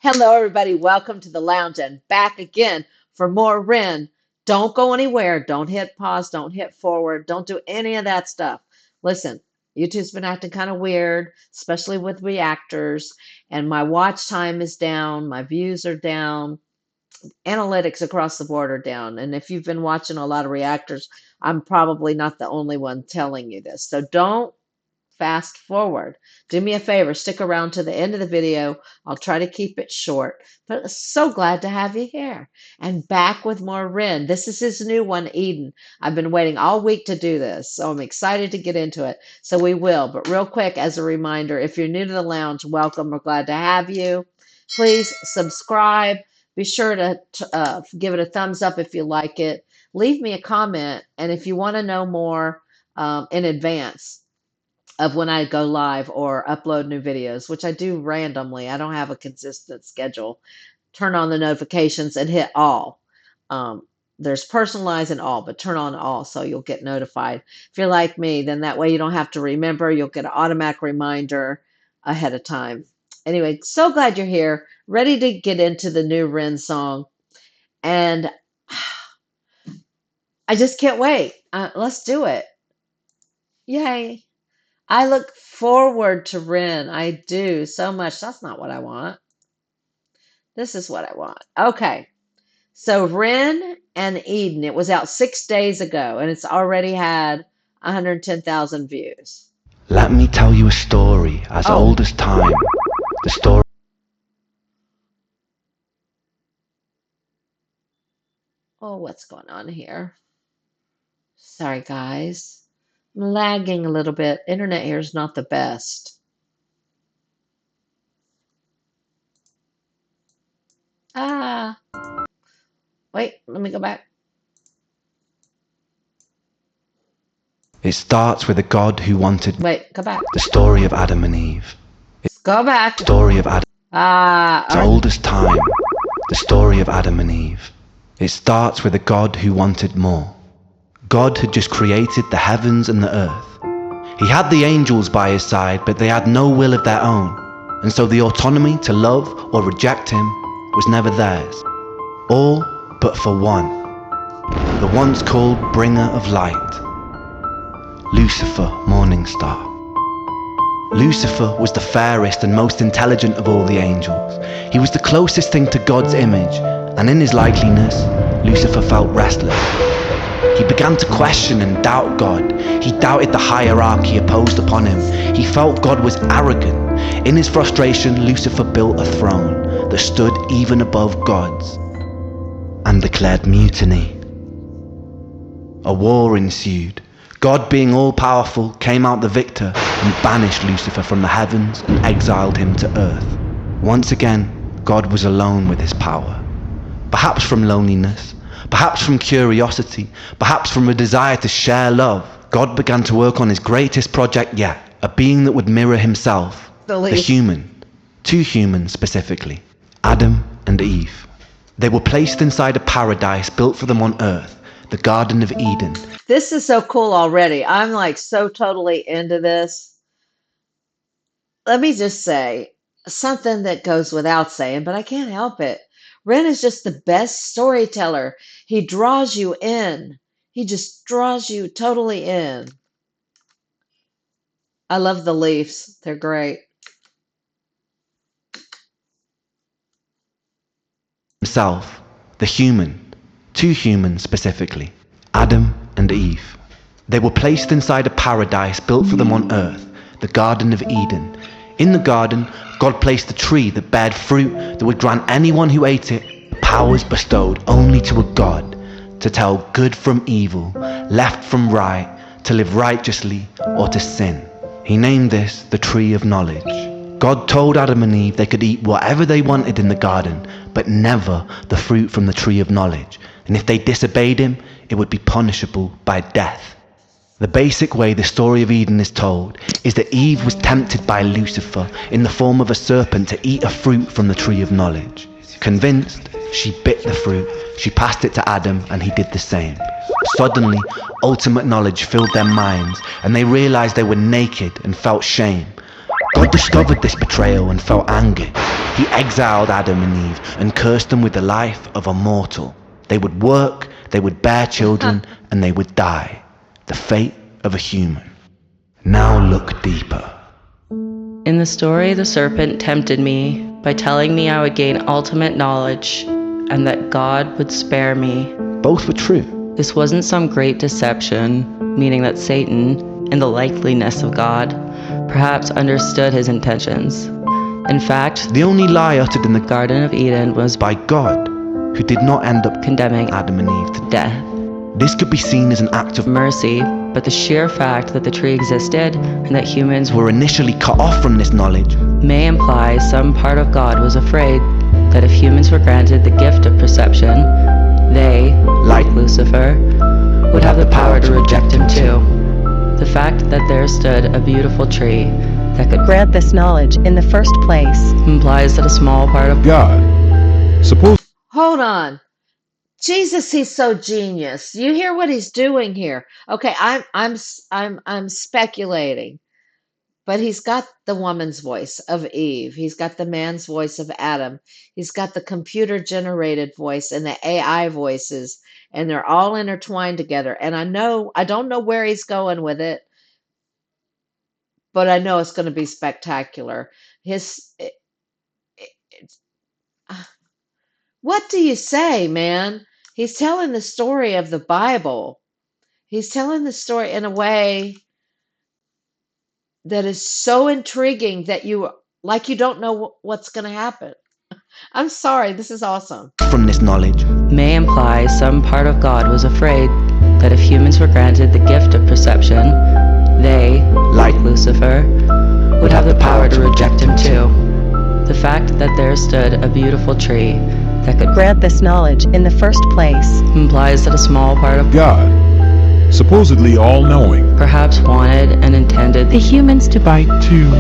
Hello, everybody. Welcome to the lounge and back again for more Ren. Don't go anywhere. Don't hit pause. Don't hit forward. Don't do any of that stuff. Listen, YouTube's been acting kind of weird, especially with reactors, and my watch time is down. My views are down. Analytics across the board are down. And if you've been watching a lot of reactors, I'm probably not the only one telling you this. So don't fast forward. Do me a favor, stick around to the end of the video. I'll try to keep it short, but so glad to have you here and back with more Ren. This is his new one, Eden. I've been waiting all week to do this, so I'm excited to get into it. So we will, but real quick, as a reminder, if you're new to the lounge, welcome. We're glad to have you. Please subscribe. Be sure to give it a thumbs up if you like it. Leave me a comment, and if you want to know more in advance of when I go live or upload new videos, which I do randomly. I don't have a consistent schedule. Turn on the notifications and hit all. There's personalized and all, but turn on all so you'll get notified. If you're like me, then that way you don't have to remember. You'll get an automatic reminder ahead of time. Anyway, so glad you're here, ready to get into the new Ren song. And I just can't wait. Let's do it. Yay. I look forward to Ren. I do so much. That's not what I want. This is what I want. Okay. So Ren and Eden, it was out 6 days ago and it's already had 110,000 views. Let me tell you a story as old as time. The story. Oh, what's going on here? Sorry, guys. I'm lagging a little bit. Internet here is not the best. Wait, let me go back. It starts with a God who wanted. Wait, go back. The story of Adam and Eve. Go back. The story of Adam. As old as time. The story of Adam and Eve. It starts with a God who wanted more. God had just created the heavens and the earth. He had the angels by his side, but they had no will of their own, and so the autonomy to love or reject him was never theirs. All but for one, the once called bringer of light, Lucifer, morning star. Lucifer was the fairest and most intelligent of all the angels. He was the closest thing to God's image, and in his likeliness, Lucifer felt restless. He began to question and doubt God. He doubted the hierarchy opposed upon him. He felt God was arrogant. In his frustration, Lucifer built a throne that stood even above God's and declared mutiny. A war ensued. God, being all-powerful, came out the victor and banished Lucifer from the heavens and exiled him to earth. Once again, God was alone with his power. Perhaps from loneliness, perhaps from curiosity, perhaps from a desire to share love, God began to work on his greatest project yet, a being that would mirror himself, the human, two humans specifically, Adam and Eve. They were placed inside a paradise built for them on earth, the Garden of Eden. This is so cool already. I'm like so totally into this. Let me just say something that goes without saying, but I can't help it. Ren is just the best storyteller. He draws you in. He just draws you totally in. I love the leaves. They're great. Himself, the human, two humans specifically, Adam and Eve. They were placed inside a paradise built for them on earth, the Garden of Eden. In the garden, God placed a tree that bared fruit that would grant anyone who ate it powers bestowed only to a God to tell good from evil, left from right, to live righteously or to sin. He named this the Tree of Knowledge. God told Adam and Eve they could eat whatever they wanted in the garden, but never the fruit from the Tree of Knowledge. And if they disobeyed him, it would be punishable by death. The basic way the story of Eden is told is that Eve was tempted by Lucifer in the form of a serpent to eat a fruit from the Tree of Knowledge. Convinced, she bit the fruit, she passed it to Adam, and he did the same. Suddenly, ultimate knowledge filled their minds, and they realized they were naked and felt shame. God discovered this betrayal and felt angered. He exiled Adam and Eve and cursed them with the life of a mortal. They would work, they would bear children, and they would die. The fate of a human. Now look deeper. In the story, the serpent tempted me by telling me I would gain ultimate knowledge and that God would spare me. Both were true. This wasn't some great deception, meaning that Satan, in the likeliness of God, perhaps understood his intentions. In fact, The only lie uttered in the Garden of Eden was by God, who did not end up condemning Adam and Eve to death. This could be seen as an act of Mercy, but the sheer fact that the tree existed and that humans were initially cut off from this knowledge may imply some part of God was afraid that if humans were granted the gift of perception, they, like Lucifer, would have the power to reject him too. The fact that there stood a beautiful tree that could grant this knowledge in the first place implies that a small part of God. Suppose Hold on. Jesus, he's so genius. You hear what he's doing here? Okay, I'm speculating, but he's got the woman's voice of Eve. He's got the man's voice of Adam. He's got the computer generated voice and the AI voices, and they're all intertwined together. And I don't know where he's going with it, but I know it's going to be spectacular. His What do you say, man? He's telling the story of the Bible. He's telling the story in a way that is so intriguing that you don't know what's going to happen. I'm sorry, this is awesome. from this knowledge may imply some part of God was afraid that if humans were granted the gift of perception, they, like Lucifer, would have the power to reject him too. The fact that there stood a beautiful tree that could grant this knowledge in the first place implies that a small part of God, supposedly all-knowing, perhaps wanted and intended the humans to bite too.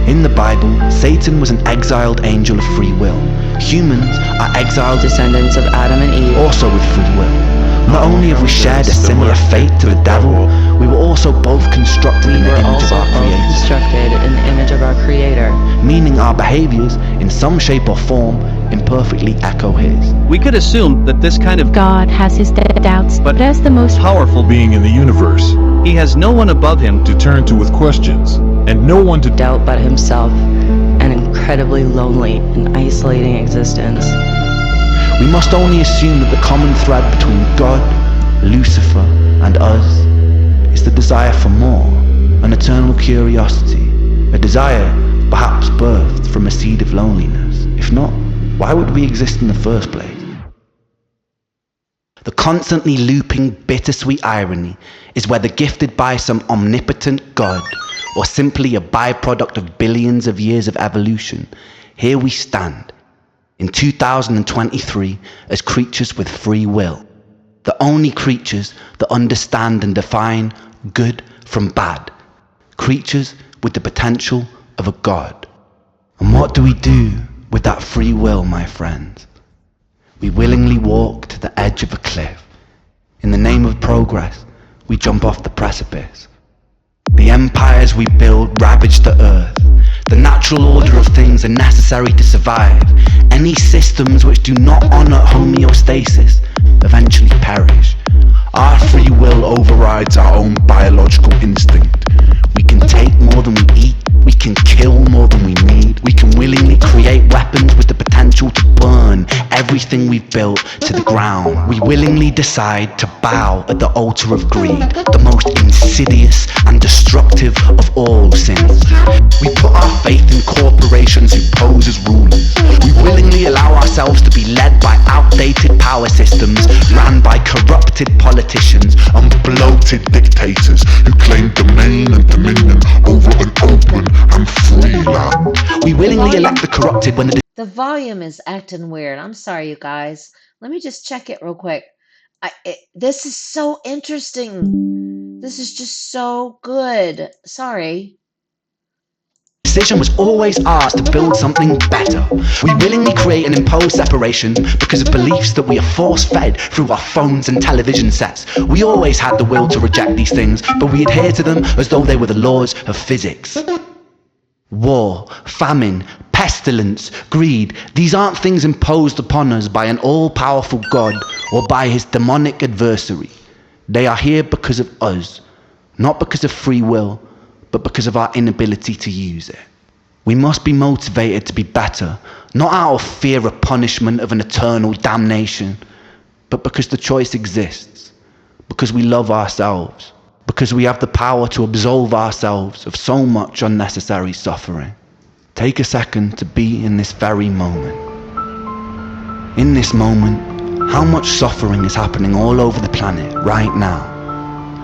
In the Bible, Satan was an exiled angel of free will. Humans are exiled descendants of Adam and Eve. also with free will. Not only have we shared a similar fate to the devil, we were also both constructed in the We were image of also our both Creator, constructed in the image of our Creator. meaning our behaviors, in some shape or form, imperfectly echo His. We could assume that this kind of God has his doubts, But but as the most powerful being in the universe, he has no one above him to turn to with questions, and no one to Doubt but himself, an incredibly lonely and isolating existence. We must only assume that the common thread between God, Lucifer, and us is the desire for more, an eternal curiosity, a desire perhaps birthed from a seed of loneliness. If not, why would we exist in the first place? The constantly looping bittersweet irony is whether gifted by some omnipotent God or simply a byproduct of billions of years of evolution, here we stand in 2023 as creatures with free will, the only creatures that understand and define good from bad, creatures with the potential of a God. And what do we do with that free will, my friends? We willingly walk to the edge of a cliff. In the name of progress, we jump off the precipice. The empires we build ravage the earth. The natural order of things are necessary to survive. Any systems which do not honor homeostasis eventually perish. Our free will overrides our own biological instinct. We can take more than we eat. We can kill more than we need. We can willingly create weapons with the potential to burn everything we've built to the ground. We willingly decide to bow at the altar of greed, the most insidious and destructive of all sins. We put our faith in corporations who pose as rulers. We willingly allow ourselves to be led by outdated power systems ran by corrupted politicians and bloated dictators who claim domain and dominion over an open and free land. We willingly elect the corrupted when The volume is acting weird. I'm sorry, you guys. Let me just check it real quick. This is so interesting. This is just so good. Sorry. decision was always ours to build something better. We willingly create and impose separation because of beliefs that we are force-fed through our phones and television sets. We always had the will to reject these things, but we adhere to them as though they were the laws of physics. War, famine, pestilence, greed, these aren't things imposed upon us by an all-powerful God or by his demonic adversary. They are here because of us, not because of free will, but because of our inability to use it. We must be motivated to be better, not out of fear of punishment of an eternal damnation, but because the choice exists, because we love ourselves, because we have the power to absolve ourselves of so much unnecessary suffering. Take a second to be in this very moment. In this moment, how much suffering is happening all over the planet right now?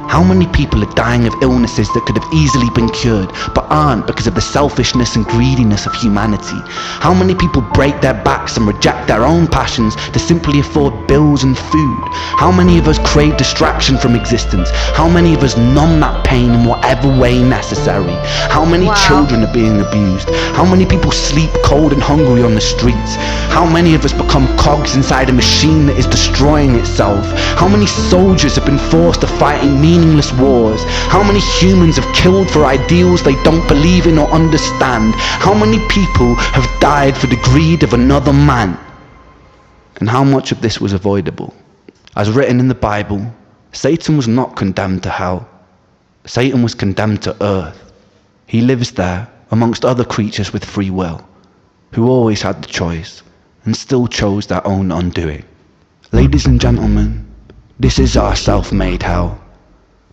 How many people are dying of illnesses that could have easily been cured, but aren't because of the selfishness and greediness of humanity? How many people break their backs and reject their own passions to simply afford bills and food? How many of us crave distraction from existence? How many of us numb that pain in whatever way necessary? How many children are being abused? How many people sleep cold and hungry on the streets? How many of us become cogs inside a machine that is destroying itself? How many soldiers have been forced to fight in meaningless wars? How many humans have killed for ideals they don't believe in or understand? How many people have died for the greed of another man? And how much of this was avoidable? As written in the Bible, Satan was not condemned to hell. Satan was condemned to earth. He lives there amongst other creatures with free will, who always had the choice and still chose their own undoing. Ladies and gentlemen, this is our self-made hell.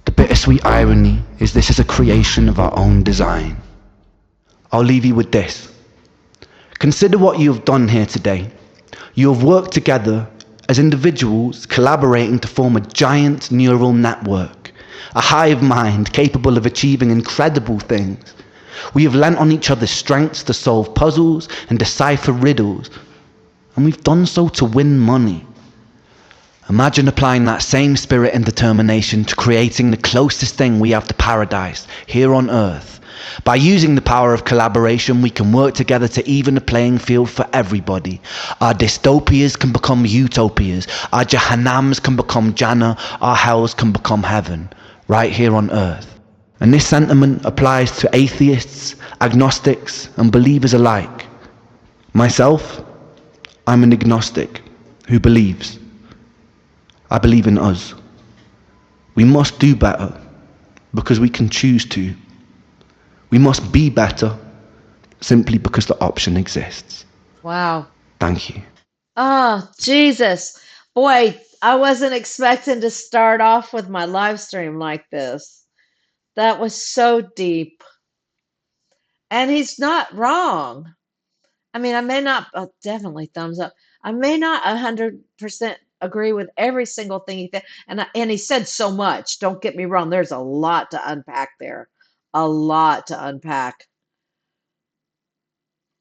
The bittersweet irony is this is a creation of our own design. I'll leave you with this. Consider what you have done here today. You have worked together as individuals collaborating to form a giant neural network, a hive mind capable of achieving incredible things. We have lent on each other's strengths to solve puzzles and decipher riddles, and we've done so to win money. Imagine applying that same spirit and determination to creating the closest thing we have to paradise here on Earth. By using the power of collaboration, we can work together to even the playing field for everybody. Our dystopias can become utopias. Our Jahannams can become Jannah. Our hells can become heaven, right here on Earth. And this sentiment applies to atheists, agnostics, and believers alike. Myself, I'm an agnostic who believes. I believe in us. We must do better because we can choose to. We must be better simply because the option exists. Wow. Thank you. Oh, Jesus. Boy, I wasn't expecting to start off with my live stream like this. That was so deep. And he's not wrong. I mean, I may not, definitely thumbs up. I may not 100% agree with every single thing he said. And he said so much. Don't get me wrong. There's a lot to unpack there. A lot to unpack.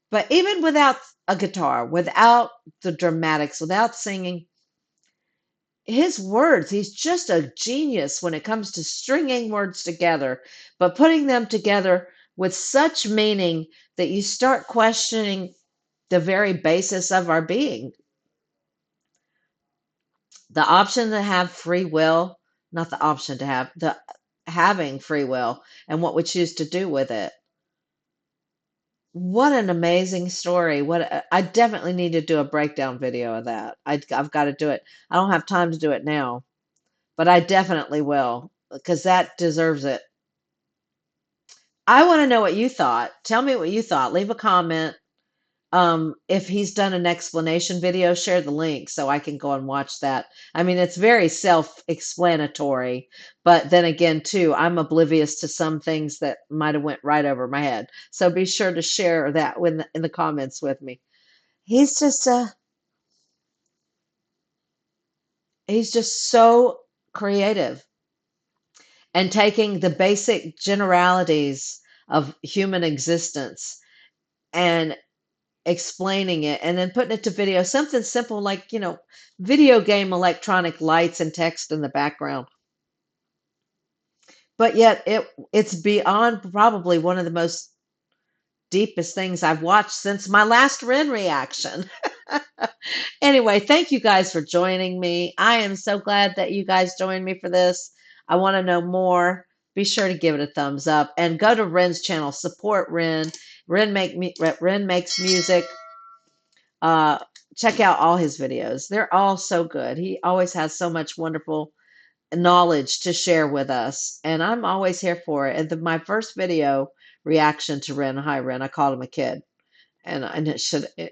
But even without a guitar, without the dramatics, without singing, his words, he's just a genius when it comes to stringing words together, but putting them together with such meaning that you start questioning the very basis of our being. The option to have free will, not the option to have, the having free will and what we choose to do with it. What an amazing story. I definitely need to do a breakdown video of that. I've got to do it. I don't have time to do it now, but I definitely will because that deserves it. I want to know what you thought. Tell me what you thought. Leave a comment. If he's done an explanation video, share the link so I can go and watch that. I mean, it's very self-explanatory, but then again, too, I'm oblivious to some things that might have went right over my head. So be sure to share that in the comments with me. He's just he's just so creative and taking the basic generalities of human existence and explaining it and then putting it to video, something simple like, video game electronic lights and text in the background. But yet it's beyond probably one of the most deepest things I've watched since my last Ren reaction. Anyway, thank you guys for joining me. I am so glad that you guys joined me for this. I want to know more. Be sure to give it a thumbs up and go to Ren's channel, support Ren. Ren makes music. Uh, check out all his videos. They're all so good. He always has so much wonderful knowledge to share with us, and I'm always here for it. And my first video reaction to Ren, hi Ren, I called him a kid, and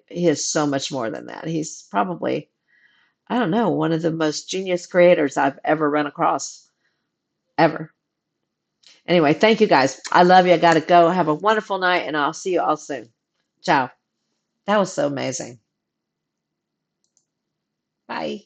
he is so much more than that. He's probably, I don't know, one of the most genius creators I've ever run across, ever. Anyway, thank you guys. I love you. I got to go. Have a wonderful night, and I'll see you all soon. Ciao. That was so amazing. Bye.